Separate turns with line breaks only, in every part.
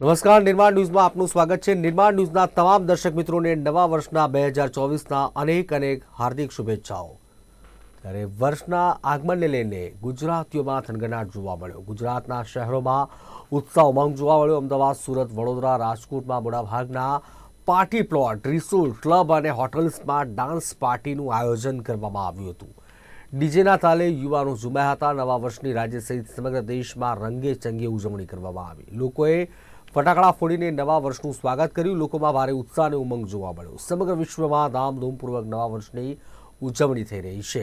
નમસ્કાર, નિર્માણ ન્યૂઝમાં આપનું સ્વાગત છે। નિર્માણ ન્યૂઝના તમામ દર્શક મિત્રોને નવા વર્ષના 2024ના અનેક હાર્દિક શુભેચ્છાઓ। ત્યારે વર્ષના આગમનને લઈને ગુજરાતીઓમાં થનગનાટ જોવા મળ્યો। ગુજરાતના શહેરોમાં ઉત્સાહ ઉમંગ જોવા મળ્યો। અમદાવાદ, સુરત, વડોદરા, રાજકોટમાં મોટાભાગના પાર્ટી પ્લોટ, રિસોર્ટ, ક્લબ અને હોટલ્સમાં ડાન્સ પાર્ટીનું આયોજન કરવામાં આવ્યું હતું। ડીજેના તાલે યુવાનો ઝૂમ્યા હતા। નવા વર્ષની રાજ્ય સહિત સમગ્ર દેશમાં રંગે ચંગે ઉજવણી કરવામાં આવી। લોકોએ ફટાકડા ફોડીને નવા વર્ષનું સ્વાગત કર્યું। લોકોમાં ભારે ઉત્સાહ અને ઉમંગ જોવા મળ્યો। સમગ્ર વિશ્વમાં ધામધૂમપૂર્વક નવા વર્ષની ઉજવણી થઈ રહી છે।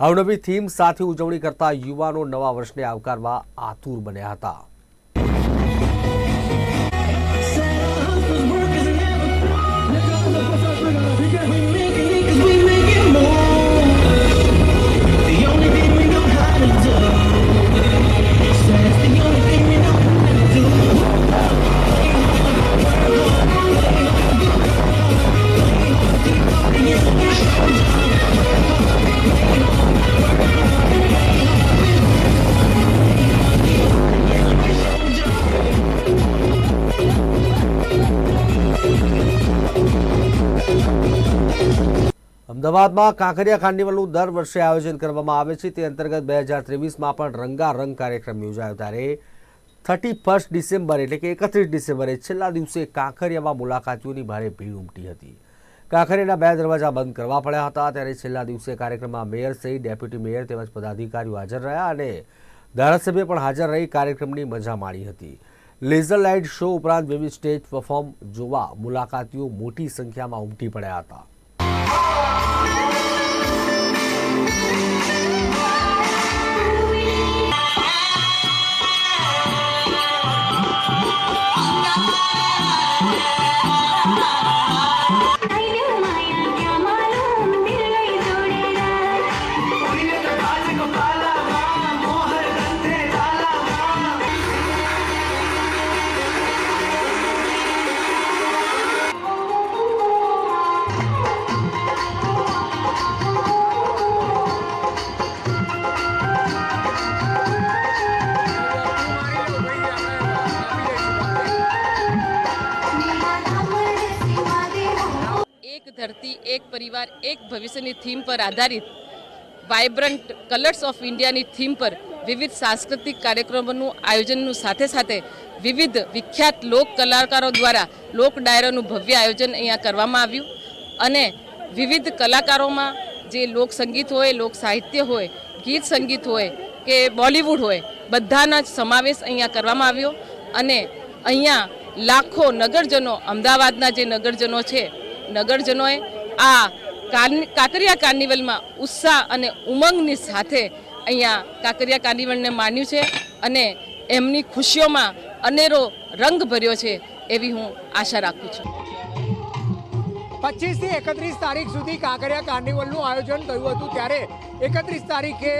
અવનવી થીમ સાથે ઉજવણી કરતા યુવાનો નવા વર્ષને આવકારવા આતુર બન્યા હતા। અમદાવાદમાં કાંકરિયા કાર્નિવલનું દર વર્ષે આયોજન કરવામાં આવે છે। તે અંતર્ગત 2023માં પણ રંગારંગ કાર્યક્રમ યોજાયો। ત્યારે 31 ડિસેમ્બર એટલે કે 31 ડિસેમ્બરે છેલ્લા દિવસે કાંકરિયામાં મુલાકાતીઓની ભારે ભીડ ઉમટી હતી। કાંકરિયાના 2 દરવાજા બંધ કરવા પડ્યા હતા। ત્યારે છેલ્લા દિવસે કાર્યક્રમમાં મેયર સહિત ડેપ્યુટી મેયર તેમજ પદાધિકારીઓ હાજર રહ્યા અને ધારાસભ્ય પણ હાજર રહી કાર્યક્રમની મજા માણી હતી। લેઝર લાઇટ શો ઉપરાંત વિવિધ સ્ટેજ પરફોર્મ જોવા મુલાકાતીઓ મોટી સંખ્યામાં ઉમટી પડ્યા હતા।
धरती एक परिवार एक भविष्यની થીમ પર આધારિત વાઇબ્રન્ટ કલર્સ ઓફ ઇન્ડિયાની થીમ પર વિવિધ સાંસ્કૃતિક કાર્યક્રમોનું આયોજનનું સાથે સાથે વિવિધ વિખ્યાત લોક કલાકારો દ્વારા લોક ડાયરાનું ભવ્ય આયોજન અહીંયા કરવામાં આવ્યું અને વિવિધ કલાકારોમાં જે લોક સંગીત હોય, લોક સાહિત્ય હોય, ગીત સંગીત હોય કે બોલિવૂડ હોય બધાનો જ સમાવેશ અહીંયા કરવામાં આવ્યો અને અહીંયા લાખો નગરજનો, અમદાવાદના જે નગરજનો છે, નગરજનોએ આ કાંકરિયા કાર્નિવલમાં ઉત્સાહ અને ઉમંગની સાથે અહીંયા કાંકરિયા કાર્નિવલને માન્યું છે અને એમની ખુશીઓમાં અનેરો રંગ ભર્યો છે એવી હું આશા રાખું છું।
25 થી 31 તારીખ સુધી કાંકરિયા કાર્નિવલનું આયોજન થયું હતું। ત્યારે 31 તારીખે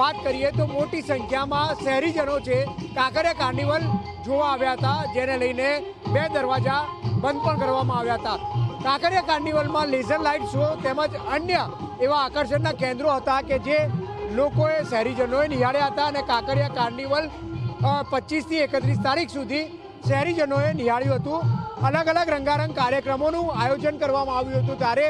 વાત કરીએ તો મોટી સંખ્યામાં શહેરીજનો છે કાંકરિયા કાર્નિવલ જોવા આવ્યા હતા, જેને લઈને 2 દરવાજા બંધ પણ કરવામાં આવ્યા હતા। કાંકરિયા કાર્નિવલમાં લેઝર લાઇટ શો તેમજ અન્ય એવા આકર્ષણના કેન્દ્રો હતા કે જે લોકોએ, શહેરીજનોએ નિહાળ્યા હતા અને કાંકરિયા કાર્નિવલ 25 થી 31 તારીખ સુધી શહેરીજનોએ નિહાળ્યું હતું। અલગ અલગ રંગારંગ કાર્યક્રમોનું આયોજન કરવામાં આવ્યું હતું। ત્યારે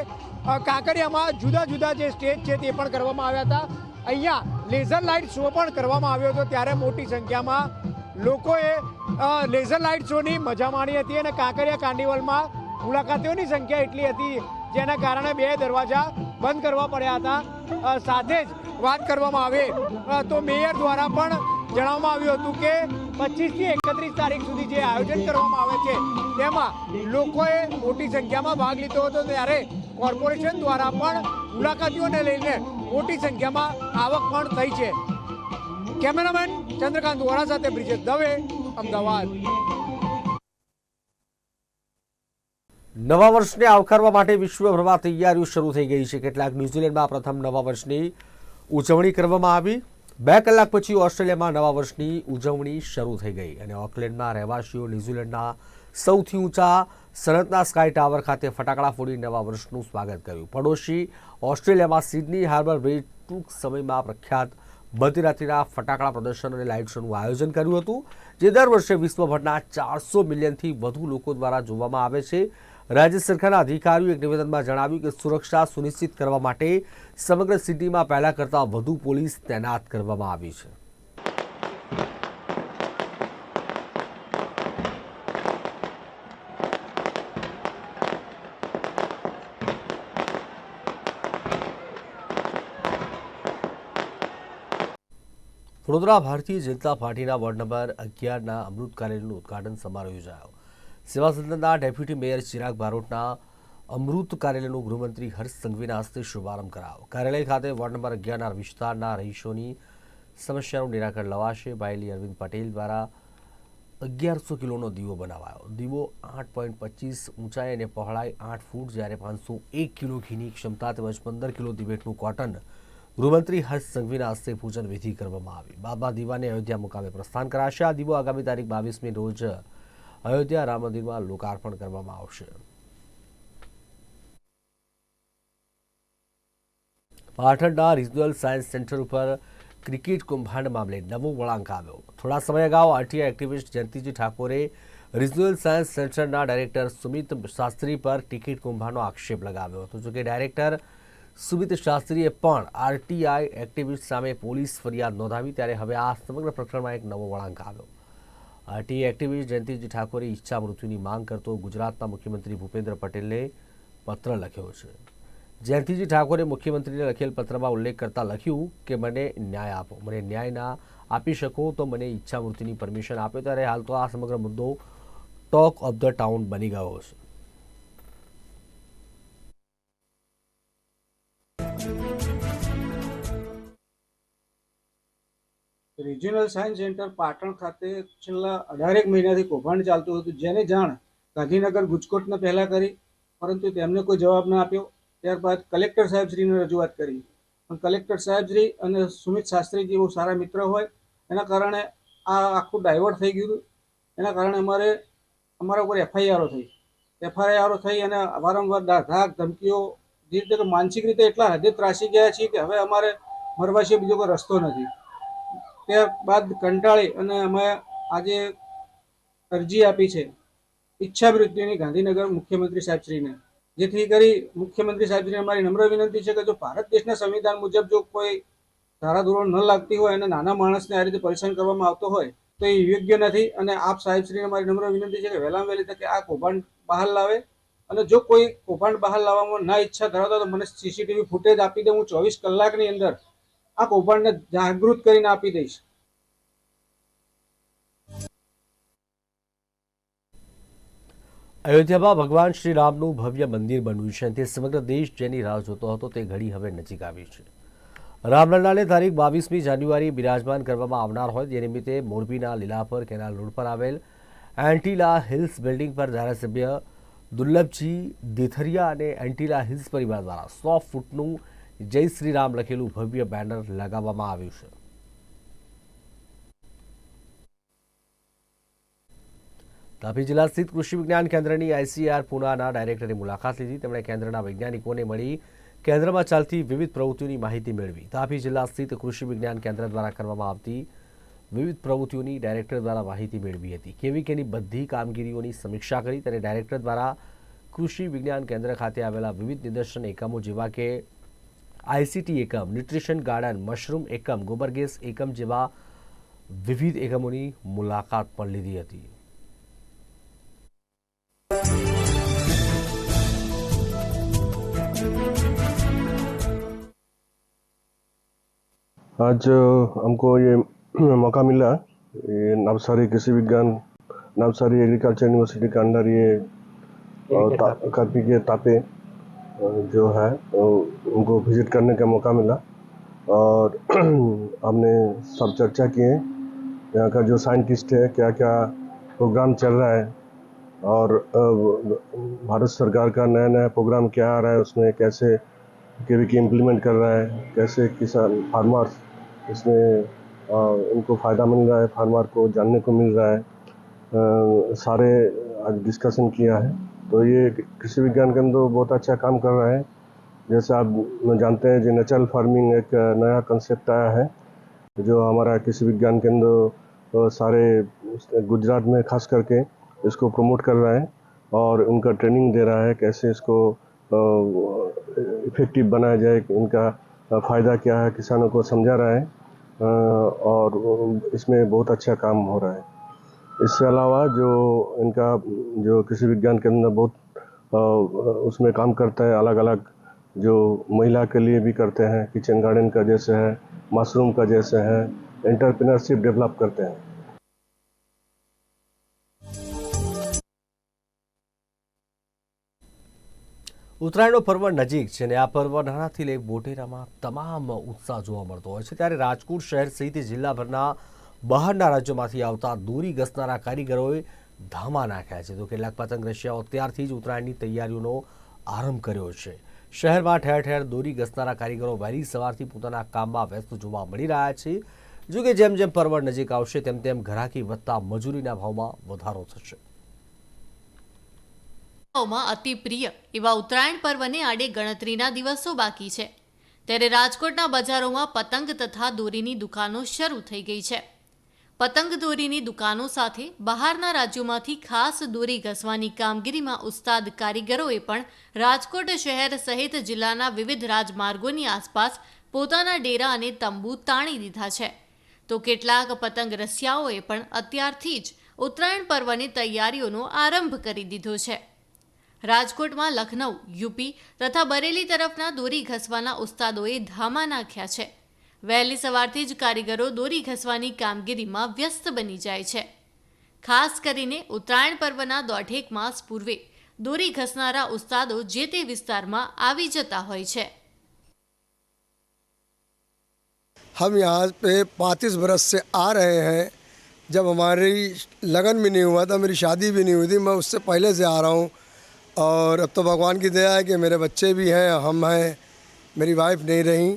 કાંકરિયામાં જુદા જુદા જે સ્ટેજ છે તે પણ કરવામાં આવ્યા હતા। અહીંયા લેઝર લાઇટ શો પણ કરવામાં આવ્યો હતો। ત્યારે મોટી સંખ્યામાં લોકોએ લેઝર લાઇટ શોની મજા માણી હતી અને કાંકરિયા કાર્નિવલમાં મુલાકાતીઓની સંખ્યા એટલી હતી જેના કારણે 2 દરવાજા બંધ કરવા પડ્યા હતા। સાથે જ વાત કરવામાં આવે તો મેયર દ્વારા પણ જણાવવામાં આવ્યું હતું કે 25 થી 31 તારીખ સુધી જે આયોજન કરવામાં આવે છે તેમાં લોકોએ મોટી સંખ્યામાં ભાગ લીધો હતો। ત્યારે કોર્પોરેશન દ્વારા પણ મુલાકાતીઓને લઈને મોટી સંખ્યામાં આવક પણ થઈ છે। કેમેરામેન ચંદ્રકાંત વોરા સાથે બ્રિજેશ દવે, અમદાવાદ।
નવા વર્ષને આવકારવા માટે વિશ્વભરમાં તૈયારીઓ શરૂ થઈ ગઈ છે। કેટલાક ન્યૂઝીલેન્ડમાં પ્રથમ નવા વર્ષની ઉજવણી કરવામાં આવી। 2 કલાક પછી ઓસ્ટ્રેલિયામાં નવા વર્ષની ઉજવણી શરૂ થઈ ગઈ અને ઓકલેન્ડના રહેવાસીઓ ન્યૂઝીલેન્ડના સૌથી ઊંચા સનતના સ્કાય ટાવર ખાતે ફટાકડા ફોડી નવા વર્ષનું સ્વાગત કર્યું। પડોશી ઓસ્ટ્રેલિયામાં સિડની હાર્બર બ્રિજ ટૂંક સમયમાં પ્રખ્યાત મધ્યરાત્રિના ફટાકડા પ્રદર્શન અને લાઇટ શોનું આયોજન કર્યું હતું, જે દર વર્ષે વિશ્વભરના 400 મિલિયનથી વધુ લોકો દ્વારા જોવામાં આવે છે. રાજ્ય સરકારના અધિકારીઓએ એક નિવેદનમાં જણાવ્યું કે સુરક્ષા સુનિશ્ચિત કરવા માટે સમગ્ર સિટીમાં પહેલા કરતાં વધુ પોલીસ તૈનાત કરવામાં આવી છે. વડોદરા ભારતીય જનતા પાર્ટીના વોર્ડ નંબર 11ના અમૃત કાર્યાલયનું ઉદ્ઘાટન સમારોહ યોજાયો. સેવા સદનના ડેપ્યુટી મેયર ચિરાગ બારોટના અમૃત કાર્યાલયનું ગૃહમંત્રી હર્ષ સંઘવીના હસ્તે શુભારંભ કરાયો. કાર્યાલય ખાતે વોર્ડ નંબર 11ના વિસ્તારના રહીશોની સમસ્યાનું નિરાકરણ લવાશે. બાયલી અરવિંદ પટેલ દ્વારા 1100 કિલોનો દીવો બનાવાયો. દીવો 8.25 ઊંચાઈ અને પહોળાઈ 8 ફૂટ, જ્યારે 501 કિલો ઘીની ક્ષમતા તેમજ 15 કિલો દિવેટનું કોટન ગૃહમંત્રી હર્ષ સંઘવીના હસ્તે પૂજન વિધિ કરવામાં આવી. બાદમાં દીવાને અયોધ્યા મુકામે પ્રસ્થાન કરાશે. આ દીવો આગામી તારીખ 22મી રોજ અયોધ્યા રામ મંદિરમાં લોકાર્પણ કરવામાં આવશે. પાટણના રિજનલ સાયન્સ સેન્ટર ઉપર ક્રિકેટ કૌભાંડ મામલે નવો વળાંક આવ્યો. થોડા સમય અગાઉ આરટીઆઈ એક્ટિવિસ્ટ જયંતિજી ઠાકોરે રિજનલ સાયન્સ સેન્ટરના ડાયરેક્ટર સુમિત શાસ્ત્રી પર ટિકિટ કૌભાંડનો આક્ષેપ લગાવ્યો હતો. જોકે ડાયરેક્ટર સુમિત શાસ્ત્રીએ પણ આરટીઆઈ એક્ટિવિસ્ટ સામે પોલીસ ફરિયાદ નોંધાવી, ત્યારે હવે આ સમગ્ર પ્રકરણમાં એક નવો વળાંક આવ્યો. આરટીઆઈ એક્ટિવિસ્ટ જયંતિજી ઠાકોરે ઈચ્છા મૃત્યુની માંગ કરતો ગુજરાતના મુખ્યમંત્રી ભૂપેન્દ્ર પટેલને પત્ર લખ્યો છે. જયંતિજી ઠાકોરે મુખ્યમંત્રીને લખેલ પત્રમાં ઉલ્લેખ કરતા લખ્યું કે મને ન્યાય આપો, મને ન્યાય ના આપી શકો તો મને ઈચ્છા મૃત્યુની પરમિશન આપો. ત્યારે હાલ તો આ સમગ્ર મુદ્દો ટોક ઓફ ધ ટાઉન બની ગયો છે.
રિજિયોનલ સાયન્સ સેન્ટર પાટણ ખાતે છેલ્લા 18 મહિનાથી કૌભાંડ ચાલતું હતું, જેની જાણ ગાંધીનગર ગુજકોટને પહેલાં કરી, પરંતુ તેમને કોઈ જવાબ ન આપ્યો. ત્યારબાદ કલેક્ટર સાહેબશ્રીને રજૂઆત કરી, પણ કલેક્ટર સાહેબશ્રી અને સુમિત શાસ્ત્રીજી બહુ સારા મિત્ર હોય, એના કારણે આ આખું ડાયવર્ટ થઈ ગયું. એના કારણે અમારા ઉપર એફઆઈઆરો થઈ અને વારંવાર ધાક ધમકીઓ, જે રીતે કે માનસિક રીતે એટલા હદે ત્રાસી ગયા છીએ કે હવે અમારે મરવા સિવાય બીજો કોઈ રસ્તો નથી. ત્યારબાદ કંટાળી અને અમે આજે અરજી આપી છે ઈચ્છા મૃત્યુની ગાંધીનગર મુખ્યમંત્રી સાહેબશ્રીને, જેથી કરી મુખ્યમંત્રી સાહેબશ્રીને અમારી નમ્ર વિનંતી છે કે જો ભારત દેશના સંવિધાન મુજબ જો કોઈ ધારાધોરણ ન લાગતી હોય અને નાના માણસને આ રીતે પરેશાન કરવામાં આવતો હોય તો એ યોગ્ય નથી. અને આપ સાહેબશ્રીને અમારી નમ્ર વિનંતી છે કે વહેલામાં વહેલી તકે આ કૌભાંડ બહાર લાવે, અને જો કોઈ કૌભાંડ બહાર લાવવામાં ના ઈચ્છા ધરાવતા તો મને સીસીટીવી ફૂટેજ આપી દે. હું 24 કલાકની અંદર આ કૌભાંડને જાગૃત કરીને આપી દઈશ.
અયોધ્યામાં ભગવાન શ્રી રામનું ભવ્ય મંદિર બન્યું છે, તે સમગ્ર દેશ જેની રાહ જોતો હતો તે ઘડી હવે નજીક આવી છે. રામલલ્લાને તારીખ 22મી જાન્યુઆરી બિરાજમાન કરવામાં આવનાર હોય તે નિમિત્તે મોરબીના લીલાપર કેનાલ રોડ પર આવેલ એન્ટીલા હિલ્સ બિલ્ડિંગ પર ધારાસભ્ય દુર્લભજી દેથરિયા અને એન્ટીલા હિલ્સ પરિવાર દ્વારા 100 ફૂટનું જય શ્રી રામ લખેલું ભવ્ય બેનર લગાવવામાં આવ્યું છે. તાપી જિલ્લા સ્થિત કૃષિ વિજ્ઞાન કેન્દ્રની આઈસીઆર પુનાના ડાયરેક્ટરે મુલાકાત લીધી. તેમણે કેન્દ્રના વૈજ્ઞાનિકોને મળી કેન્દ્રમાં ચાલતી વિવિધ પ્રવૃત્તિઓની માહિતી મેળવી. તાપી જિલ્લા સ્થિત કૃષિ વિજ્ઞાન કેન્દ્ર દ્વારા કરવામાં આવતી વિવિધ પ્રવૃત્તિઓની ડાયરેક્ટર દ્વારા માહિતી મેળવી હતી. કેવીકેની બધી કામગીરીઓની સમીક્ષા કરી. ત્યારે ડાયરેક્ટર દ્વારા કૃષિ વિજ્ઞાન કેન્દ્ર ખાતે આવેલા વિવિધ નિદર્શન એકમો જેવા કે આઈસીટી એકમ, ન્યુટ્રિશન ગાર્ડન, મશરૂમ એકમ, ગોબર ગેસ એકમ જેવા વિવિધ એકમોની મુલાકાત પણ લીધી હતી.
आज हमको ये मौका मिला, ये नवसारी कृषि विज्ञान, नवसारी एग्रीकल्चर यूनिवर्सिटी के अंडर ये कर्पी के तापे जो है उनको विजिट करने का मौका मिला और हमने सब चर्चा किए यहाँ का जो साइंटिस्ट है क्या क्या प्रोग्राम चल रहा है और भारत सरकार का नया नया प्रोग्राम क्या आ रहा है, उसमें कैसे केवीके इम्प्लीमेंट कर रहा है, कैसे किसान फार्मर्स इसमें उनको फ़ायदा मिल रहा है, फार्मर को जानने को मिल रहा है, सारे आज डिस्कशन किया है. तो ये कृषि विज्ञान केंद्र बहुत अच्छा काम कर रहा है. जैसे आप जानते हैं जो नेचुरल फार्मिंग एक नया कंसेप्ट आया है जो हमारा कृषि विज्ञान केंद्र सारे गुजरात में खास करके इसको प्रमोट कर रहा है और उनका ट्रेनिंग दे रहा है कैसे इसको इफेक्टिव बनाया जाए, इनका फ़ायदा क्या है किसानों को समझा रहा है और इसमें बहुत अच्छा काम हो रहा है। इससे अलावा जो इनका जो कृषि विज्ञान केंद्र बहुत उसमें काम करता है, अलग अलग जो महिला के लिए भी करते हैं, किचन गार्डन का जैसे है, मशरूम का जैसे है, एंटरप्रेन्योरशिप डेवलप करते हैं।
ઉત્તરાયણનો પર્વ નજીક છે અને આ પર્વ નાનાથી લઈ મોટેરામાં તમામ ઉત્સાહ જોવા મળતો હોય છે, ત્યારે રાજકોટ શહેર સહિત જિલ્લાભરના બહારના રાજ્યોમાંથી આવતા દોરી ઘસનારા કારીગરોએ ધામા નાખ્યા છે, તો કેટલાક પતંગ રશિયાઓ ત્યારથી જ ઉત્તરાયણની તૈયારીઓનો આરંભ કર્યો છે। શહેરમાં ઠેર ઠેર દોરી ઘસનારા કારીગરો વહેલી સવારથી પોતાના કામમાં વ્યસ્ત જોવા મળી રહ્યા છે। જો કે જેમ જેમ પર્વ નજીક આવશે તેમ તેમ ઘરાકી વધતા મજૂરીના ભાવમાં વધારો થશે।
માં અતિ પ્રિય એવા ઉત્તરાયણ પર્વને આડે ગણતરીના દિવસો બાકી છે, ત્યારે રાજકોટના બજારોમાં પતંગ તથા દોરીની દુકાનો શરૂ થઈ ગઈ છે। પતંગ દોરીની દુકાનો સાથે બહારના રાજ્યોમાંથી ખાસ દોરી ઘસવાની કામગીરીમાં ઉસ્તાદ કારીગરોએ પણ રાજકોટ શહેર સહિત જિલ્લાના વિવિધ રાજમાર્ગોની આસપાસ પોતાના ડેરા અને તંબુ તાણી દીધા છે, તો કેટલાક પતંગ રસિયાઓએ પણ અત્યારથી જ ઉત્તરાયણ પર્વની તૈયારીઓનો આરંભ કરી દીધો છે। રાજકોટમાં લખનઉ, યુપી તથા બરેલી તરફના દોરી ઘસવાના ઉસ્તાદોએ ધામા નાખ્યા છે। વહેલી સવારથી જ કારીગરો દોરી ઘસવાની કામગીરીમાં વ્યસ્ત બની જાય છે। ખાસ કરીને ઉત્તરાયણ પર્વના દોઢેક માસ પૂર્વે દોરી ઘસનારા ઉસ્તાદો જે તે વિસ્તારમાં આવી જતા હોય છે।
हम यहाँ पे 35 बरस से आ रहे हैं। जब हमारी लगन भी नहीं हुआ था, मेरी शादी भी नहीं हुई थी, मैं उससे पहले से आ रहा हूँ। और अब तो भगवान की दया है कि मेरे बच्चे भी हैं, हम हैं, मेरी वाइफ नहीं रही,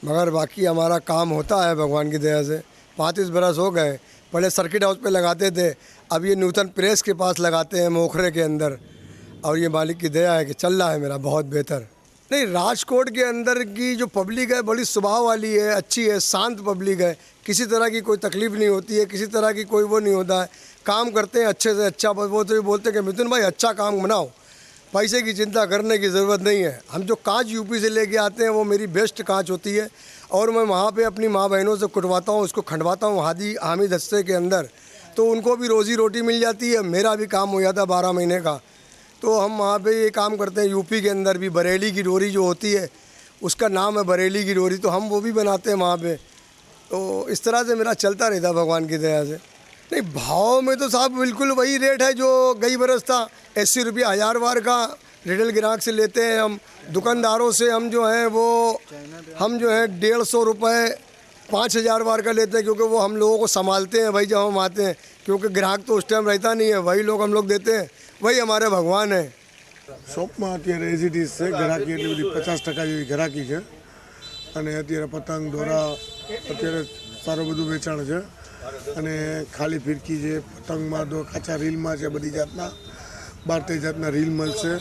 मगर बाकी हमारा काम होता है भगवान की दया से। 35 बरस हो गए। पहले सर्किट हाउस पे लगाते थे, अब ये नूतन प्रेस के पास लगाते हैं मोखरे के अंदर, और ये मालिक की दया है कि चल रहा है मेरा बहुत बेहतर। नहीं, राजकोट के अंदर की जो पब्लिक है बड़ी स्वभाव वाली है, अच्छी है, शांत पब्लिक है, किसी तरह की कोई तकलीफ़ नहीं होती है, किसी तरह की कोई वो नहीं होता है। काम करते हैं अच्छे से अच्छा। वो तो ये बोलते हैं कि मिथुन भाई अच्छा काम बनाओ, पैसे की चिंता करने की ज़रूरत नहीं है। हम जो कांच यूपी से लेके आते हैं वो मेरी बेस्ट कांच होती है, और मैं वहाँ पे अपनी माँ बहनों से कुटवाता हूँ, उसको खंडवाता हूँ हामिद हस्ते के अंदर, तो उनको भी रोज़ी रोटी मिल जाती है, मेरा भी काम हो जाता है 12 महीने का। तो हम वहाँ पे ये काम करते हैं। यूपी के अंदर भी बरेली की डोरी जो होती है उसका नाम है बरेली की डोरी, तो हम वो भी बनाते हैं वहाँ पे। तो इस तरह से मेरा चलता रहता भगवान की दया से। नहीं, भाव में तो साहब बिल्कुल वही रेट है जो गई बरस था। 80 रुपया 1000 वार का रिटेल ग्राहक से लेते हैं हम। दुकानदारों से हम जो है वो हम जो है 150 रुपये 5000 वार का लेते हैं, क्योंकि वो हम लोगों को संभालते हैं भाई जब हम आते हैं, क्योंकि ग्राहक तो उस टाइम रहता नहीं है, वही लोग हम लोग देते हैं, वही हमारे भगवान है।
શોપમાં અત્યારે એઝ ઇટ ઇઝ છે ગ્રાહકી, એટલી બધી 50% જેવી ગ્રાહકી છે, અને અત્યારે પતંગ દોરા અત્યારે સારું બધું વેચાણ છે, અને ખાલી ફિરકી છે, પતંગમાં કાચા રીલમાં છે, બધી જાતના 12-13 જાતના રીલ મળશે,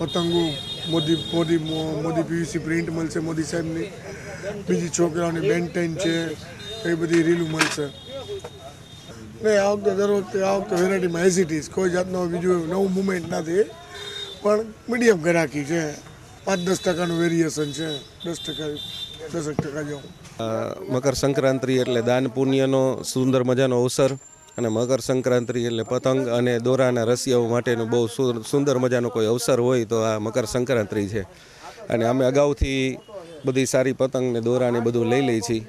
પતંગો મોદી પીવીસી પ્રિન્ટ મળશે મોદી સાહેબની, બીજી છોકરાઓની બેન્ટેન છે, એ બધી રીલું મળશે। નહીં, આ વખતે દર વખતે આ વખતે વેરાયટીમાં એઝ ઇટ ઇઝ કોઈ જાતનો બીજું નવું મુવમેન્ટ નથી, પણ મીડિયમ ગ્રાહકી છે। 5-10% વેરિએશન છે, 10% જેવું।
મકર સંક્રાંતિ એટલે દાન પુણ્યનો સુંદર મજાનો અવસર, અને મકર સંક્રાંતિ એટલે પતંગ અને દોરાના રસિયાઓ માટેનો બહુ સુંદર મજાનો કોઈ અવસર હોય તો આ મકર સંક્રાંતિ છે। અને અમે અગાઉથી બધી સારી પતંગ ને દોરા ને બધું લઈ લઈએ છીએ,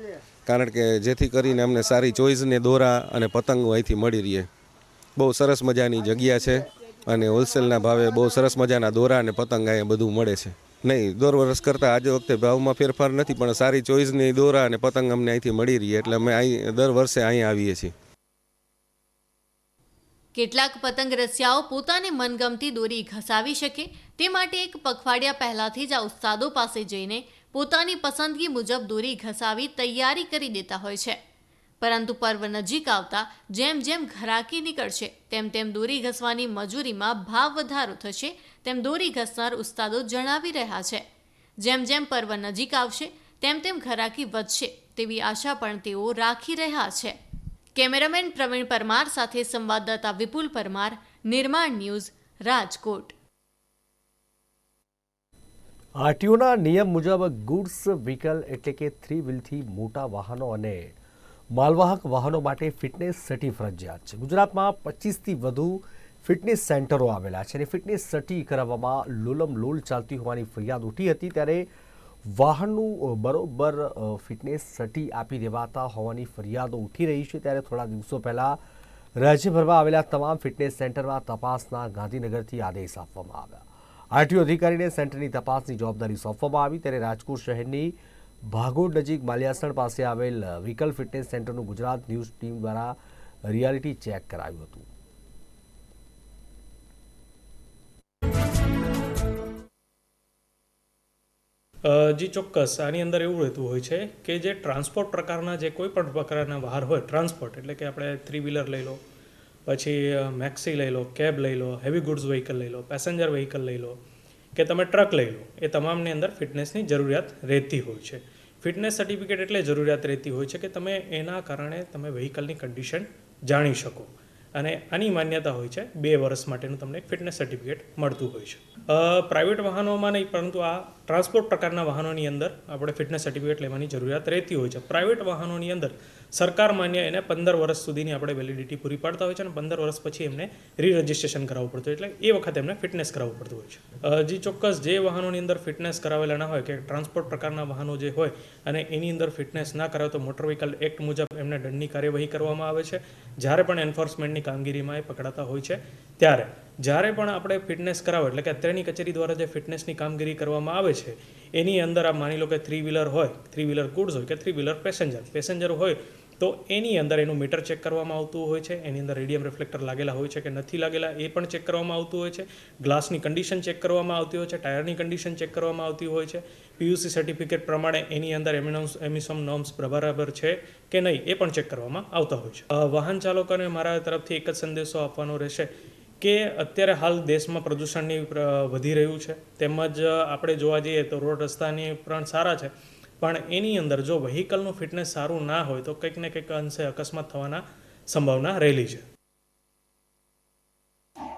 કારણ કે જેથી કરીને અમને સારી ચોઈસને દોરા અને પતંગો અહીંથી મળી રહે। બહુ સરસ મજાની જગ્યા છે, અને હોલસેલના ભાવે બહુ સરસ મજાના દોરા અને પતંગ અહીંયા બધું મળે છે। નહીં, દર વર્ષ કરતાં આજે વખતે ભાવમાં ફેરફાર નથી, પણ સારી ચોઈસની દોરા અને પતંગ અમને અહીંથી મળી રહી, એટલે અમે અહીં દર વર્ષે અહીં આવીએ છીએ।
કેટલાક પતંગ રસિયાઓ પોતાને મનગમતી દોરી ઘસાવી શકે તે માટે એક પખવાડિયા પહેલાથી જ આ ઉસ્તાદો પાસે જઈને પોતાની પસંદગી મુજબ દોરી ઘસાવી તૈયારી કરી દેતા હોય છે, પરંતુ પર્વ નજીક આવતા જેમ જેમ ઘરાકી નીકળશે તેમ તેમ દોરી ઘસવાની મજૂરીમાં ભાવ વધારો થશે તેમ દોરી ઘસનાર ઉસ્તાદો જણાવી રહ્યા છે। જેમ જેમ પર્વ નજીક આવશે તેમ તેમ ઘરાકી વધશે તેવી આશા પણ તેઓ રાખી રહ્યા છે. કેમેરામેન પ્રવીણ પરમાર સાથે સંવાદદાતા વિપુલ પરમાર, નિર્માણ ન્યૂઝ, રાજકોટ.
આરટીઓના નિયમ મુજબ ગુડ્સ વ્હીકલ એટલે કે 3 વ્હીલથી મોટા વાહનો અને માલવાહક વાહનો માટે ફિટનેસ સર્ટી ફરજિયાત છે. ગુજરાતમાં 25થી વધુ ફિટનેસ સેન્ટરો આવેલા છે અને ફિટનેસ સર્ટી કરાવવામાં લોલમલોલ ચાલતી હોવાની ફરિયાદ ઉઠી હતી. ત્યારે વાહનનું બરોબર ફિટનેસ સર્ટી આપી દેવાતા હોવાની ફરિયાદો ઉઠી રહી છે. ત્યારે થોડા દિવસો પહેલાં રાજ્યભરમાં આવેલા તમામ ફિટનેસ સેન્ટરમાં તપાસના ગાંધીનગરથી આદેશ આપવામાં આવ્યા. આરટીઓ અધિકારીને સેન્ટરની તપાસની જવાબદારી સોંપવામાં આવી. ત્યારે રાજકોટ શહેરની ભાગોળ નજીક માલિયાસણ પાસે આવેલ વ્હીકલ ફિટનેસ સેન્ટરનું ગુજરાત ન્યૂઝ ટીમ દ્વારા રિયાલિટી ચેક કરાયું હતું.
જી ચોક્કસ, આની અંદર એવું રહેતું હોય છે કે જે ટ્રાન્સપોર્ટ પ્રકારના જે કોઈ પણ પ્રકારના વાહન હોય, ટ્રાન્સપોર્ટ એટલે કે આપણે 3 વ્હીલર લઈ લો, પછી મેક્સી લઈ લો, કેબ લઈ લો, હેવી ગુડ્સ વ્હીકલ લઈ લો, પેસેન્જર વ્હીકલ લઈ લો કે તમે ટ્રક લઈ લો, એ તમામની અંદર ફિટનેસની જરૂરિયાત રહેતી હોય છે. ફિટનેસ સર્ટિફિકેટ એટલે જરૂરિયાત રહેતી હોય છે કે તમે એના કારણે તમે વ્હીકલની કન્ડિશન જાણી શકો અને આની માન્યતા હોય છે 2 વર્ષ માટેનું તમને એક ફિટનેસ સર્ટિફિકેટ મળતું હોય છે. પ્રાઇવેટ વાહનોમાં નહીં, પરંતુ આ ટ્રાન્સપોર્ટ પ્રકારના વાહનોની અંદર આપણે ફિટનેસ સર્ટિફિકેટ લેવાની જરૂરિયાત રહેતી હોય છે. પ્રાઇવેટ વાહનોની અંદર સરકાર માન્ય એને 15 વર્ષ સુધીની આપણે વેલિડિટી પૂરી પાડતા હોય છે અને 15 વર્ષ પછી એમને રજિસ્ટ્રેશન કરાવવું પડતું હોય, એટલે એ વખતે એમને ફિટનેસ કરાવવું પડતું હોય છે. જી ચોક્કસ, જે વાહનોની અંદર ફિટનેસ કરાવેલા ના હોય કે ટ્રાન્સપોર્ટ પ્રકારના વાહનો જે હોય અને એની અંદર ફિટનેસ ના કરાવે તો મોટર વ્હીકલ એક્ટ મુજબ એમને દંડની કાર્યવાહી કરવામાં આવે છે. જ્યારે પણ એન્ફોર્સમેન્ટની કામગીરીમાં એ પકડાતા હોય છે ત્યારે જ્યારે પણ આપણે ફિટનેસ કરાવો એટલે કે અત્યારની કચેરી દ્વારા જે ફિટનેસની કામગીરી કરવામાં આવે છે એની અંદર આ માની લો કે 3 વ્હીલર હોય, 3 વ્હીલર ગુડ્સ હોય કે 3 વ્હીલર પેસેન્જર હોય તો એની અંદર એનું મીટર ચેક કરવામાં આવતું હોય છે, એની અંદર રેડિયમ રિફ્લેક્ટર લાગેલા હોય છે કે નથી લાગેલા એ પણ ચેક કરવામાં આવતું હોય છે, ગ્લાસની કન્ડિશન ચેક કરવામાં આવતી હોય છે, ટાયરની કન્ડિશન ચેક કરવામાં આવતી હોય છે, પીયુસી સર્ટિફિકેટ પ્રમાણે એની અંદર એમિસમ નોર્મ્સ બરાબર છે કે નહીં એ પણ ચેક કરવામાં આવતા હોય છે. વાહન ચાલકોને મારા તરફથી એક જ સંદેશો આપવાનો રહેશે કે અત્યારે હાલ દેશમાં પ્રદૂષણની વધી રહ્યું છે, તેમજ આપણે જોવા જઈએ તો રોડ રસ્તાની પણ સારા છે, પણ એની અંદર જો વ્હીકલનું ફિટનેસ સારું ના હોય તો કંઈક ને કંઈક અંશે અકસ્માત થવાના સંભાવના રહેલી છે.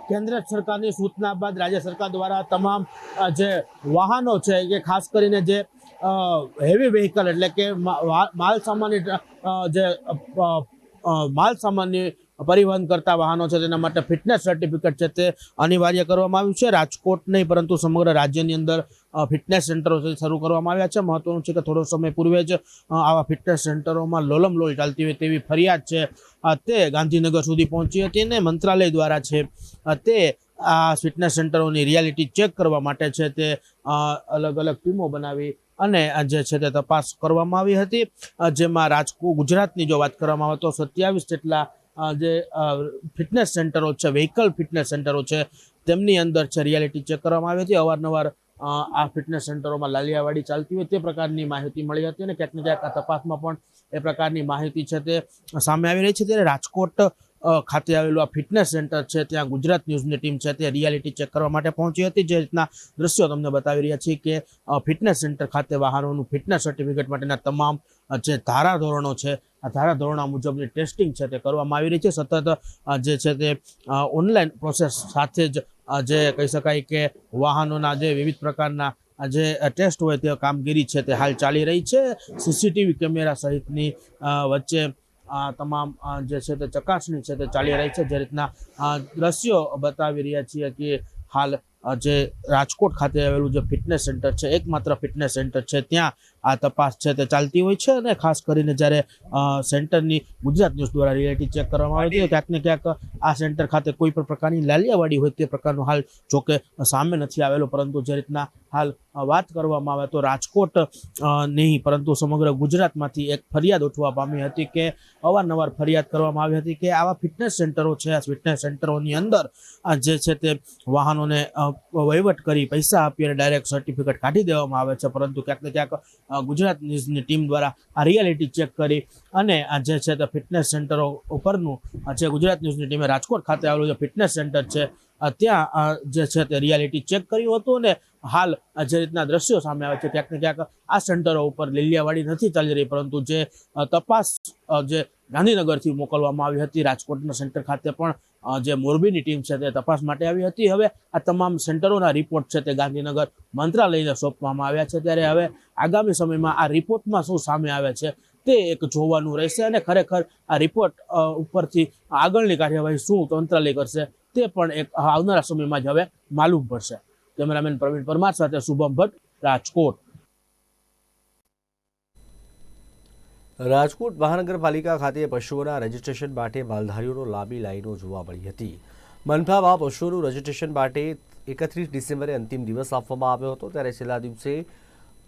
કેન્દ્ર સરકારની સૂચના બાદ રાજ્ય સરકાર દ્વારા તમામ જે વાહનો છે કે ખાસ કરીને જે હેવી વ્હીકલ એટલે કે માલ સામાનની પરિવહન કરતા વાહનો છે તેના માટે ફિટનેસ સર્ટિફિકેટ છે તે અનિવાર્ય કરવામાં આવ્યું છે. રાજકોટ નહીં પરંતુ સમગ્ર રાજ્યની અંદર ફિટનેસ સેન્ટરો શરૂ કરવામાં આવ્યા છે. મહત્વનું છે કે થોડો સમય પૂર્વે જ આવા ફિટનેસ સેન્ટરોમાં લોલમલોલ ચાલતી હોય તેવી ફરિયાદ છે તે ગાંધીનગર સુધી પહોંચી હતી અને મંત્રાલય દ્વારા છે તે આ ફિટનેસ સેન્ટરોની રિયાલિટી ચેક કરવા માટે છે તે અલગ અલગ ટીમો બનાવી અને જે છે તે તપાસ કરવામાં આવી હતી. જેમાં રાજકોટ ગુજરાતની જો વાત કરવામાં આવે તો 27 જેટલા જે ફિટનેસ સેન્ટરો છે, વ્હીકલ ફિટનેસ સેન્ટરો છે તેમની અંદર છે રિયાલિટી ચેક કરવામાં આવી હતી. અવારનવાર આ ફિટનેસ સેન્ટરોમાં લાલિયાવાડી ચાલતી હોય તે પ્રકારની માહિતી મળી હતી અને ક્યાંક ને ક્યાંક આ તપાસમાં પણ એ પ્રકારની માહિતી છે તે સામે આવી રહી છે. ત્યારે રાજકોટ ખાતે આવેલું આ ફિટનેસ સેન્ટર છે ત્યાં ગુજરાત ન્યૂઝની ટીમ છે તે રિયાલિટી ચેક કરવા માટે પહોંચી હતી. જે રીતના દ્રશ્યો તમને બતાવી રહ્યા છીએ કે ફિટનેસ સેન્ટર ખાતે વાહનોનું ફિટનેસ સર્ટિફિકેટ માટેના તમામ જે ધારાધોરણો છે આ ધારાધોરણો મુજબની ટેસ્ટિંગ છે તે કરવામાં આવી રહી છે. સતત જે છે તે ઓનલાઈન પ્રોસેસ સાથે જ જે કહી શકાય કે વાહનોના જે વિવિધ પ્રકારના જે ટેસ્ટ હોય તે કામગીરી છે તે હાલ ચાલી રહી છે. સીસીટીવી કેમેરા સહિતની વચ્ચે તમામ જે છે તે ચકાસણી છે તે ચાલી રહી છે. જે રીતના દ્રશ્યો બતાવી રહ્યા છીએ કે હાલ જે રાજકોટ ખાતે આવેલું જે ફિટનેસ સેન્ટર છે એકમાત્ર ફિટનેસ સેન્ટર છે ત્યાં આ તપાસ છે તે ચાલતી હોય છે અને ખાસ કરીને જ્યારે સેન્ટરની ગુજરાત ન્યૂઝ દ્વારા રિયાલિટી ચેક કરવામાં આવી હતી ક્યાંક ને ક્યાંક આ સેન્ટર ખાતે કોઈ પણ પ્રકારની લાલિયાવાડી હોય તે પ્રકારનું હાલ જોકે સામે નથી આવેલો, પરંતુ જે રીતના હાલ વાત કરવામાં આવે તો રાજકોટ નહીં પરંતુ સમગ્ર ગુજરાતમાંથી એક ફરિયાદ ઉઠવા પામી હતી કે અવારનવાર ફરિયાદ કરવામાં આવી હતી કે આવા ફિટનેસ સેન્ટરો છે, આ ફિટનેસ સેન્ટરોની અંદર જે છે તે વાહનોને
વહીવટ કરી પૈસા આપી અને ડાયરેક્ટ સર્ટિફિકેટ કાઢી દેવામાં આવે છે, પરંતુ ક્યાંક ને ક્યાંક ગુજરાત ન્યૂઝની ટીમ દ્વારા આ રિયાલિટી ચેક કરી અને આ જે છે તે ફિટનેસ સેન્ટરો ઉપરનું જે ગુજરાત ન્યૂઝની ટીમે રાજકોટ ખાતે આવેલું જે ફિટનેસ સેન્ટર છે ત્યાં જે છે તે રિયાલિટી ચેક કર્યું હતું અને હાલ જે રીતના દ્રશ્યો સામે આવે છે ક્યાંક ને ક્યાંક આ સેન્ટરો ઉપર લીલિયાવાડી નથી ચાલી રહી, પરંતુ જે તપાસ જે ગાંધીનગરથી મોકલવામાં આવી હતી રાજકોટના સેન્ટર ખાતે પણ જે મોરબીની ટીમ છે તે તપાસ માટે આવી હતી. હવે આ તમામ સેન્ટરોના રિપોર્ટ છે તે ગાંધીનગર મંત્રાલયને સોંપવામાં આવ્યા છે, ત્યારે હવે આગામી સમયમાં આ રિપોર્ટમાં શું સામે આવે છે તે એક જોવાનું રહેશે અને ખરેખર આ રિપોર્ટ ઉપરથી આગળની કાર્યવાહી શું મંત્રાલય કરશે તે પણ એક આવનારા સમયમાં જ હવે માલુમ પડશે. કેમેરામેન પ્રવીણ પરમાર સાથે શુભમ ભટ્ટ, રાજકોટ.
રાજકોટ મહાનગરપાલિકા ખાતે પશુઓના રજીસ્ટ્રેશન માટે માલધારીઓનો લાંબી લાઈનો જોવા મળી હતી. મનપામાં પશુઓનું રજીસ્ટ્રેશન માટે 31 ડિસેમ્બરે અંતિમ દિવસ આપવામાં આવ્યો હતો, ત્યારે છેલ્લા દિવસે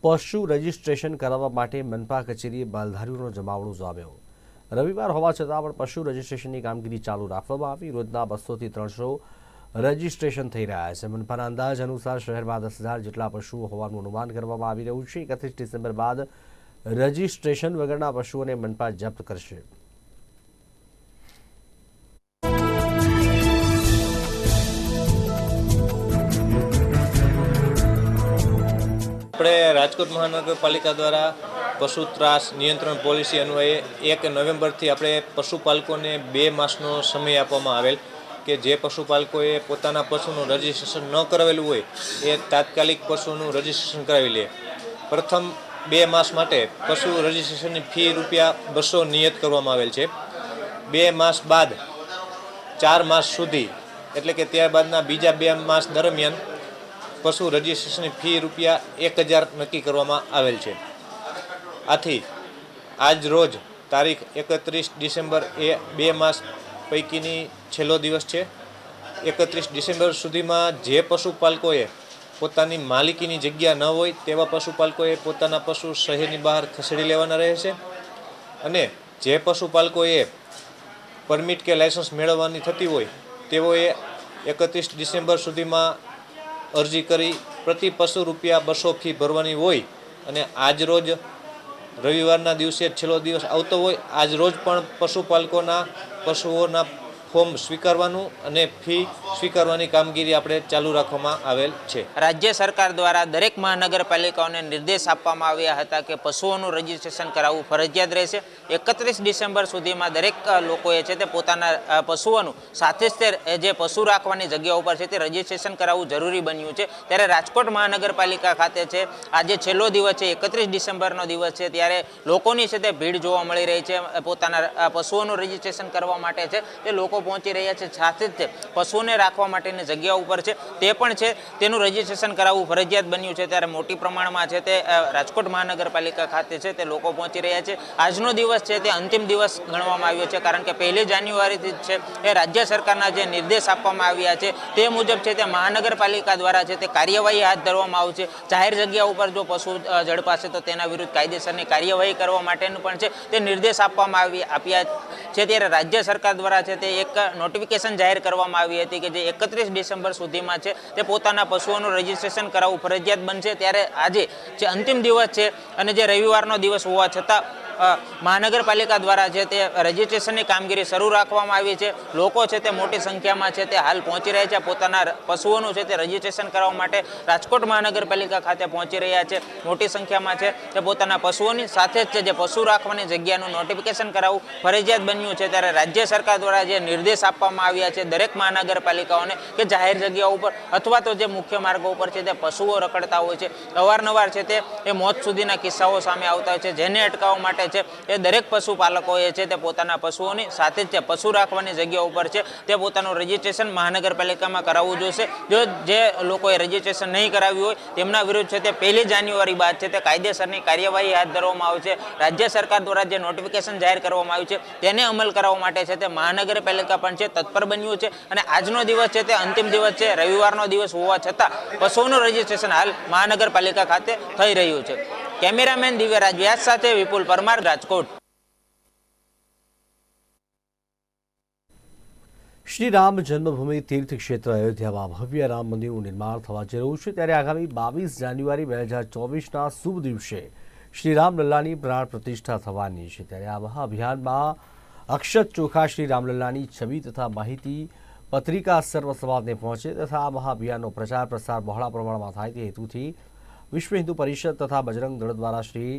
પશુ રજીસ્ટ્રેશન કરાવવા માટે મનપા કચેરીએ માલધારીઓનો જમાવડો જામ્યો. રવિવાર હોવા છતાં પણ પશુ રજીસ્ટ્રેશનની કામગીરી ચાલુ રાખવામાં આવી. રોજના 200 થી 300 રજીસ્ટ્રેશન થઈ રહ્યા છે. મનપાના અંદાજ અનુસાર શહેરમાં 10,000 જેટલા પશુઓ હોવાનું અનુમાન કરવામાં આવી રહ્યું છે. 31 ડિસેમ્બર બાદ રજીસ્ટ્રેશન વગરના પશુઓને મનપા જપ્ત કરશે.
આપણે રાજકોટ મહાનગરપાલિકા દ્વારા પશુ ત્રાસ નિયંત્રણ પોલિસી અન્વયે 1 નવેમ્બરથી આપણે પશુપાલકોને 2 માસનો સમય આપવામાં આવેલ કે જે પશુપાલકોએ પોતાના પશુનું રજીસ્ટ્રેશન ન કરાવેલું હોય એ તાત્કાલિક પશુનું રજીસ્ટ્રેશન કરાવી લે. પ્રથમ 2 માસ માટે પશુ રજીસ્ટ્રેશનની ફી ₹200 નિયત કરવામાં આવેલ છે. 2 માસ બાદ 4 માસ સુધી એટલે કે ત્યારબાદના બીજા 2 માસ દરમિયાન પશુ રજીસ્ટ્રેશનની ફી ₹1000 નક્કી કરવામાં આવેલ છે. આથી આજ રોજ તારીખ 31 ડિસેમ્બર એ 2 માસ પૈકીની છેલ્લો દિવસ છે. 31 ડિસેમ્બર સુધીમાં જે પશુપાલકોએ પોતાની માલિકીની જગ્યા ન હોય તેવા પશુપાલકોએ પોતાના પશુ શહેરની બહાર ખસેડી લેવાના રહે છે અને જે પશુપાલકોએ પરમિટ કે લાયસન્સ મેળવવાની થતી હોય તેઓએ 31 ડિસેમ્બર સુધીમાં અરજી કરી પ્રતિ પશુ ₹200 ફી ભરવાની હોય અને આજ રોજ રવિવારના દિવસે છેલ્લો દિવસ આવતો હોય આજ રોજ પણ પશુપાલકોના પશુઓના ફોર્મ સ્વીકારવાનું અને ફી સ્વીકારવાની કામગીરી આપણે ચાલુ રાખવામાં આવેલ છે.
રાજ્ય સરકાર દ્વારા દરેક મહાનગરપાલિકાઓને નિર્દેશ આપવામાં આવ્યા હતા કે પશુઓનું રજીસ્ટ્રેશન કરાવવું ફરજિયાત રહેશે. 31 ડિસેમ્બર સુધીમાં દરેક લોકોએ છે તે પોતાના પશુઓનું સાથે જ તે જે પશુ રાખવાની જગ્યા ઉપર છે તે રજીસ્ટ્રેશન કરાવવું જરૂરી બન્યું છે. ત્યારે રાજકોટ મહાનગરપાલિકા ખાતે છે આજે છેલ્લો દિવસ છે 31 ડિસેમ્બરનો દિવસ છે, ત્યારે લોકોની છે તે ભીડ જોવા મળી રહી છે. પોતાના પશુઓનું રજીસ્ટ્રેશન કરવા માટે છે તે લોકો પહોંચી રહ્યા છે. સાથે જ પશુઓને રાખવા માટેની જગ્યા ઉપર છે તે પણ છે તેનું રજીસ્ટ્રેશન કરાવવું ફરજિયાત બન્યું છે. ત્યારે મોટી પ્રમાણમાં છે તે રાજકોટ મહાનગરપાલિકા ખાતે છે તે લોકો પહોંચી રહ્યા છે. આજનો દિવસ છે તે અંતિમ દિવસ ગણવામાં આવ્યો છે, કારણ કે 1 જાન્યુઆરીથી છે એ રાજ્ય સરકારના જે નિર્દેશ આપવામાં આવ્યા છે તે મુજબ છે તે મહાનગરપાલિકા દ્વારા છે તે કાર્યવાહી હાથ ધરવામાં આવશે. જાહેર જગ્યા ઉપર જો પશુ ઝડપાશે તો તેના વિરુદ્ધ કાયદેસરની કાર્યવાહી કરવા માટેનું પણ છે તે નિર્દેશ આપવામાં આપ્યા છે. ત્યારે રાજ્ય સરકાર દ્વારા છે તે એક નોટિફિકેશન જાહેર કરવામાં આવી હતી કે જે 31 ડિસેમ્બર સુધીમાં છે તે પોતાના પશુઓનું રજીસ્ટ્રેશન કરાવવું ફરજિયાત બનશે. ત્યારે આજે જે અંતિમ દિવસ છે અને જે રવિવારનો દિવસ હોવા છતાં મહાનગરપાલિકા દ્વારા છે તે રજીસ્ટ્રેશનની કામગીરી શરૂ રાખવામાં આવી છે. લોકો છે તે મોટી સંખ્યામાં છે તે હાલ પહોંચી રહ્યા છે. પોતાના પશુઓનું છે તે રજીસ્ટ્રેશન કરાવવા માટે રાજકોટ મહાનગરપાલિકા ખાતે પહોંચી રહ્યા છે. મોટી સંખ્યામાં છે તે પોતાના પશુઓની સાથે જ છે જે પશુ રાખવાની જગ્યાનું નોટિફિકેશન કરાવવું ફરજિયાત બન્યું છે. ત્યારે રાજ્ય સરકાર દ્વારા જે નિર્દેશ આપવામાં આવ્યા છે દરેક મહાનગરપાલિકાઓને કે જાહેર જગ્યા ઉપર અથવા તો જે મુખ્ય માર્ગો ઉપર છે તે પશુઓ રખડતા હોય છે, અવારનવાર છે તે મોત સુધીના કિસ્સાઓ સામે આવતા હોય છે, જેને અટકાવવા માટે છે એ દરેક પશુપાલકોએ છે તે પોતાના પશુઓની સાથે જ પશુ રાખવાની જગ્યા ઉપર છે તે પોતાનું રજીસ્ટ્રેશન મહાનગરપાલિકામાં કરાવવું જોઈશે. જો જે લોકોએ રજીસ્ટ્રેશન નહીં કરાવ્યું હોય તેમના વિરુદ્ધ છે તે 1 જાન્યુઆરી બાદ છે તે કાયદેસરની કાર્યવાહી હાથ ધરવામાં આવશે. રાજ્ય સરકાર દ્વારા જે નોટિફિકેશન જાહેર કરવામાં આવ્યું છે તેને અમલ કરવા માટે છે તે મહાનગરપાલિકા પણ છે તત્પર બન્યું છે અને આજનો દિવસ છે તે અંતિમ દિવસ છે, રવિવારનો દિવસ હોવા છતાં પશુઓનું રજીસ્ટ્રેશન હાલ મહાનગરપાલિકા ખાતે થઈ રહ્યું છે. કેમેરામેન દિવ્યરાજ વ્યાસ સાથે વિપુલ પરમાર, રાજકોટ.
શ્રી રામ જન્મભૂમિ તીર્થ ક્ષેત્ર અયોધ્યામાં ભવ્ય રામ મંદિરનું નિર્માણ થવા જઈ રહ્યું છે ત્યારે આગામી 22 જાન્યુઆરી 2024ના શુભ દિવસે શ્રી રામલલ્લાની પ્રાણ પ્રતિષ્ઠા થવાની છે ત્યારે આ મહાઅભિયાનમાં અક્ષત ચોખા શ્રી રામલલ્લાની છબી તથા માહિતી પત્રિકા સર્વ સમાજને પહોંચે તથા આ મહાઅભિયાનનો પ્રચાર પ્રસાર બહોળા પ્રમાણમાં થાય તે હેતુથી વિશ્વ હિન્દુ પરિષદ તથા બજરંગ દળ દ્વારા શ્રી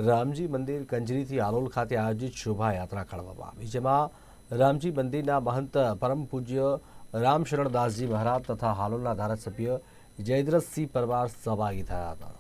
રામજી મંદિર કંજરીથી હાલોલ ખાતે આયોજિત શોભાયાત્રા કાઢવામાં આવી જેમાં રામજી મંદિરના મહંત પરમ પૂજ્ય રામશરણદાસજી મહારાજ તથા હાલોલના ધારાસભ્ય જયદ્રથસિંહ પરમાર સહભાગી થયા હતા.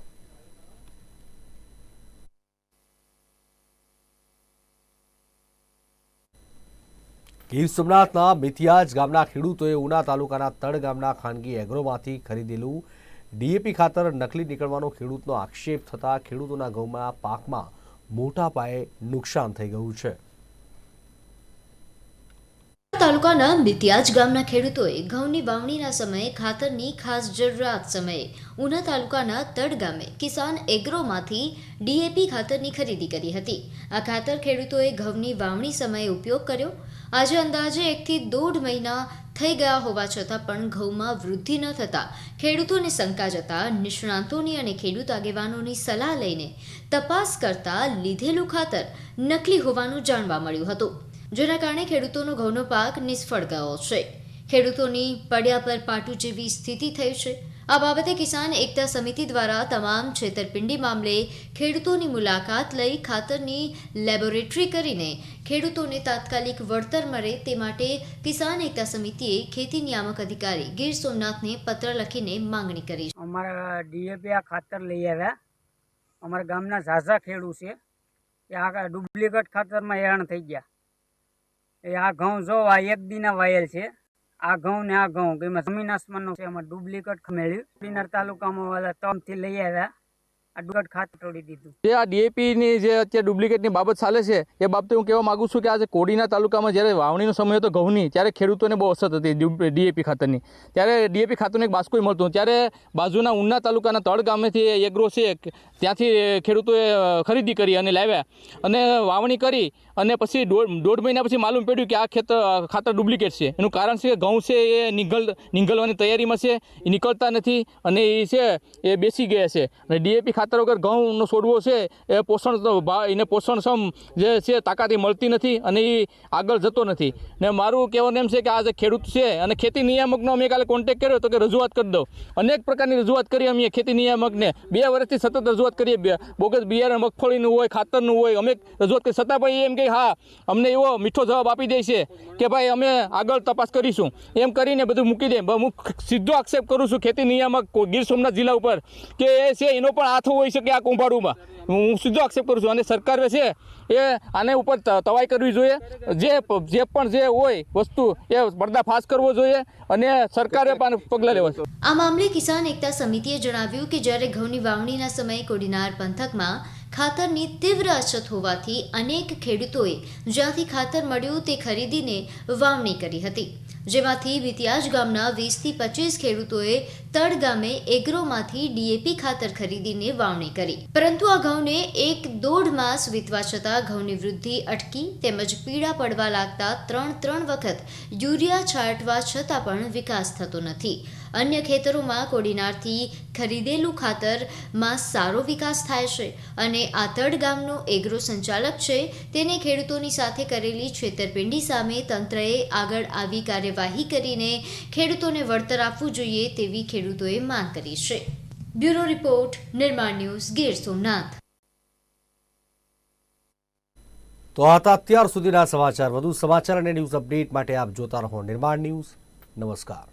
ગીર સોમનાથના મિતિયાજ ગામના ખેડૂતોએ ઉના તાલુકાના તડ ગામના ખાનગી એગ્રોમાંથી ખરીદેલું ડીએપી ખાતર નકલી નીકળવાનો ખેડૂતનો આક્ષેપ થતા ખેડૂતોના ઘઉંના પાકમાં મોટા પાયે નુકસાન થઈ ગયું છે.
તાલુકાના મિતિયાજ ગામના ખેડૂતોએ ઘઉંની વાવણીના સમયે ખાતરની ખાસ જરૂરિયાત સમયે ઉના તાલુકાના તડ ગામે કિસાન એગ્રોમાંથી ડીએપી ખાતરની ખરીદી કરી હતી. આ ખાતર ખેડૂતોએ ઘઉંની વાવણી સમયે ઉપયોગ કર્યો. આજે અંદાજે 1 થી 1.5 મહિના થઈ ગયા હોવા છતાં પણ ઘઉંમાં વૃદ્ધિ ન થતાં ખેડૂતોને શંકા જતા નિષ્ણાંતોની અને ખેડૂત આગેવાનોની સલાહ લઈને તપાસ કરતા લીધેલું ખાતર નકલી હોવાનું જાણવા મળ્યું હતું, જેના કારણે ખેડૂતોનો ઘઉંનો પાક નિષ્ફળ ગયો છે. ખેડૂતોની પડ્યા પર પાટું જેવી સ્થિતિ થઈ છે. આ બાબતે કિસાન એકતા સમિતિ દ્વારા તમામ છેતરપિંડી મામલે ખેડૂતોની મુલાકાત લઈ ખાતરની લેબોરેટરી કરીને ખેડૂતોને તાત્કાલિક વળતર મળે તે માટે કિસાન એકતા સમિતિએ ખેતી નિયામક અધિકારી ગીર સોમનાથને પત્ર લખીને માંગણી કરી.
અમારા ડીએપી આ ખાતર લઈ આવ્યા. અમારા ગામના ઝાઝા ખેડૂત છે એ આ ડુપ્લિકેટ ખાતરમાં હેરાન થઈ ગયા. એ આ ઘઉં જો આ 1 દીના વાયેલ છે. આ ઘઉં ને આ ઘઉં એમાં જમીન આસમાનનો છે. એમાં ડુપ્લિકેટ મેળવ્યું. પીનર તાલુકામાં વાળા 3 થી લઈ આવ્યા. આ ડુપ્લિકેટ ખાતર તોડી દીધું.
જે આ ડીએપીની જે અત્યારે ડુપ્લિકેટની બાબત ચાલે છે એ બાબતે હું કહેવા માગું છું કે આજે કોડીના તાલુકામાં જ્યારે વાવણીનો સમય હતો ઘઉંની ત્યારે ખેડૂતોને બહુ અસર હતી ડીએપી ખાતરની. ત્યારે ડીએપી ખાતરનું એક બાસ્કોય મળતું. ત્યારે બાજુના ઉના તાલુકાના તળ ગામેથી એગ્રો છે ત્યાંથી ખેડૂતોએ ખરીદી કરી અને લાવ્યા અને વાવણી કરી અને પછી દોઢ મહિના પછી માલુમ પડ્યું કે આ ખાતર ડુપ્લિકેટ છે. એનું કારણ છે કે ઘઉં છે એ નીંગલવાની તૈયારીમાં છે, એ નીકળતા નથી અને એ છે એ બેસી ગયા છે. અને ડીએપી ખાતર વગર ઘઉંનો છોડવો છે એ એને પોષણક્ષમ જે છે તાકાત મળતી નથી અને એ આગળ જતો નથી. ને મારું કહેવાનું એમ છે કે આ જે ખેડૂત છે અને ખેતી નિયામકનો અમે કાલે કોન્ટેક્ટ કર્યો તો કે રજૂઆત કરી દો. અનેક પ્રકારની રજૂઆત કરી અમે ખેતી નિયામકને 2 વર્ષથી સતત રજૂઆત કરીએ. બોગસ બિયારણ મગફળીનું હોય, ખાતરનું હોય, અમે રજૂઆત કરી છતાં ભાઈ એમ કે હા અમને એવો મીઠો જવાબ આપી દે છે કે ભાઈ અમે આગળ તપાસ કરીશું એમ કરીને બધું મૂકી દે. હું સીધો આક્ષેપ કરું છું ખેતી નિયામક ગીર સોમનાથ જિલ્લા ઉપર કે એ છે એનો પણ હાથ હોઈ શકે આ કુંભાડુમાં. હું સીધો આક્ષેપ કરું છું અને સરકાર છે એ આને ઉપર તવાઈ કરવી જોઈએ. જે પણ જે હોય વસ્તુ એ પર્દાફાશ કરવો જોઈએ અને સરકારે પણ પગલાં લેવા જોઈએ.
આ મામલે કિસાન એકતા સમિતિએ જણાવ્યું કે જ્યારે ઘઉંની વાવણીના સમયે કોડીનાર પંથકમાં ખાતરની તીવ્ર અછત હોવાથી અનેક ખેડૂતોએ જ્યાંથી ખાતર મળ્યું તે ખરીદીને વાવણી કરી હતી, જેમાંથી મિતિયાજ ગામના 20 થી 25 ખેડૂતોએ તડ ગામે એગ્રોમાંથી ડીએપી ખાતર ખરીદીને વાવણી કરી. પરંતુ આ ઘઉંને 1-1.5 માસ વીતવા છતાં ઘઉંની વૃદ્ધિ અટકી તેમજ પીળા પડવા લાગતા 3 વખત યુરિયા છાંટવા છતાં પણ વિકાસ થતો નથી. અન્ય ખેતરોમાં કોડીનારથી ખરીદેલું ખાતરમાં સારો વિકાસ થાય છે અને આ તડ ગામનો એગ્રો સંચાલક છે તેને ખેડૂતોની સાથે કરેલી છેતરપિંડી સામે તંત્રએ આગળ આવી કાર્યવાહી કરીને ખેડૂતોને વળતર આપવું જોઈએ તેવી ખેડૂતોએ માંગ કરી છે. બ્યુરો રિપોર્ટ, નિર્માણ ન્યૂઝ, ગીર સોમનાથ.
તો આ હતા અત્યાર સુધીના સમાચાર. વધુ સમાચાર અને ન્યૂઝ અપડેટ માટે આપ જોતા રહો નિર્માણ ન્યૂઝ. નમસ્કાર.